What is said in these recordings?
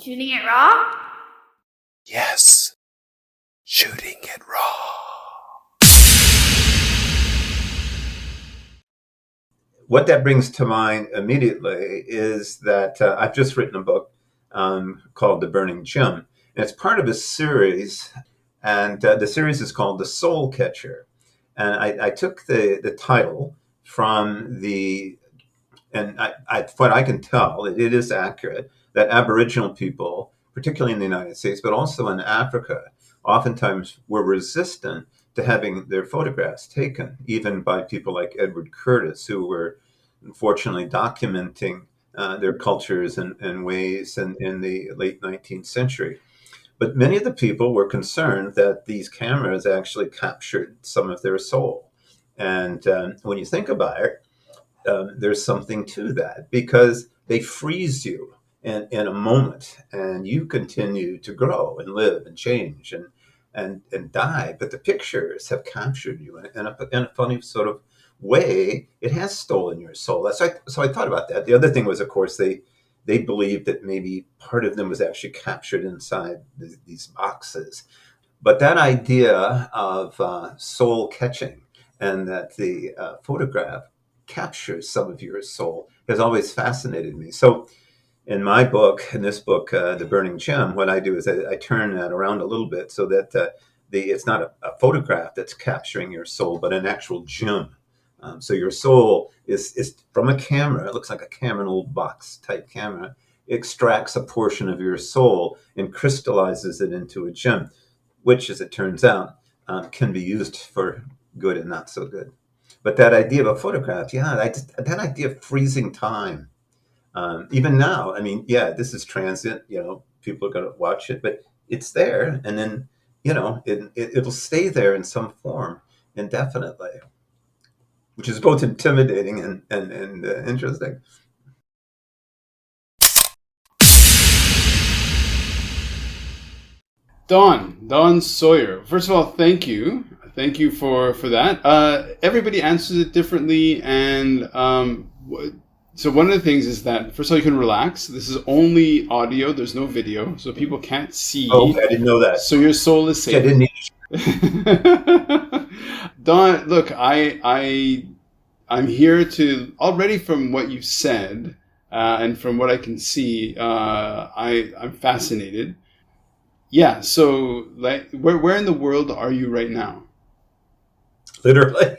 Shooting it raw? Yes. Shooting it raw. What that brings to mind immediately is that I've just written a book called The Burning Gem. And it's part of a series, and the series is called The Soul Catcher. And I took the title from what I can tell, it is accurate that Aboriginal people, particularly in the United States, but also in Africa, oftentimes were resistant to having their photographs taken, even by people like Edward Curtis, who were unfortunately documenting their cultures and ways in the late 19th century. But many of the people were concerned that these cameras actually captured some of their soul. And when you think about it, there's something to that, because they freeze you in a moment, and you continue to grow and live and change and die. But the pictures have captured you in a funny sort of way. It has stolen your soul. So I thought about that. The other thing was, of course, they believed that maybe part of them was actually captured inside these boxes. But that idea of soul catching, and that the photograph captures some of your soul, has always fascinated me. So in this book, The Burning Gem, what I do is I turn that around a little bit so that it's not a photograph that's capturing your soul, but an actual gem. So your soul is from a camera. It looks like a camera, an old box type camera. It extracts a portion of your soul and crystallizes it into a gem, which, as it turns out, can be used for good and not so good. But that idea of a photograph, that idea of freezing time, even now, I mean, this is transient, people are going to watch it, but it's there. And then, it'll stay there in some form indefinitely, which is both intimidating and interesting. Don Sawyer. First of all, thank you. Thank you for that. Everybody answers it differently. And so one of the things is that, first of all, you can relax. This is only audio. There's no video. So people can't see. Oh, I didn't know that. So your soul is safe. I didn't need Don, look, I'm here to, already from what you've said, and from what I can see, I'm fascinated. Yeah, so like, where in the world are you right now? Literally.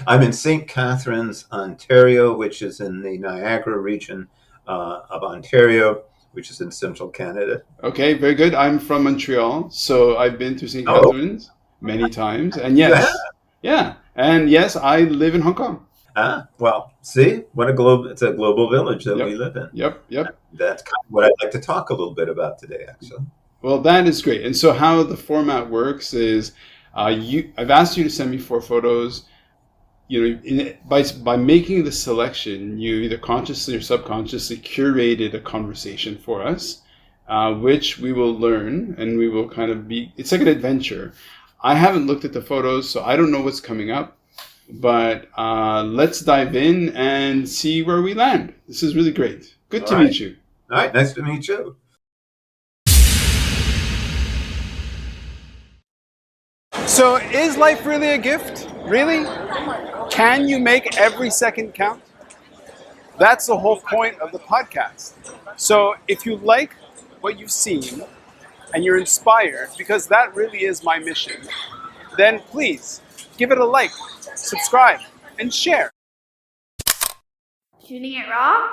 I'm in St. Catharines, Ontario, which is in the Niagara region of Ontario, which is in central Canada. Okay, very good. I'm from Montreal, so I've been to St. Catharines many times. And yes, and yes, I live in Hong Kong. Well, see, it's a global village that we live in. Yep. That's kind of what I'd like to talk a little bit about today, actually. Well, that is great. And so how the format works is I've asked you to send me 4 photos. By making the selection, you either consciously or subconsciously curated a conversation for us, which we will learn, and we will kind of it's like an adventure. I haven't looked at the photos, so I don't know what's coming up, but let's dive in and see where we land. This is really great. Good to meet you. All right, nice to meet you. So is life really a gift? Really? Can you make every second count? That's the whole point of the podcast. So if you like what you've seen and you're inspired, because that really is my mission, then please give it a like, subscribe, and share. Shooting it raw?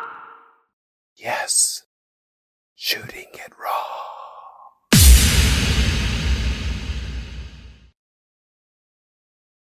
Yes. Shooting it raw.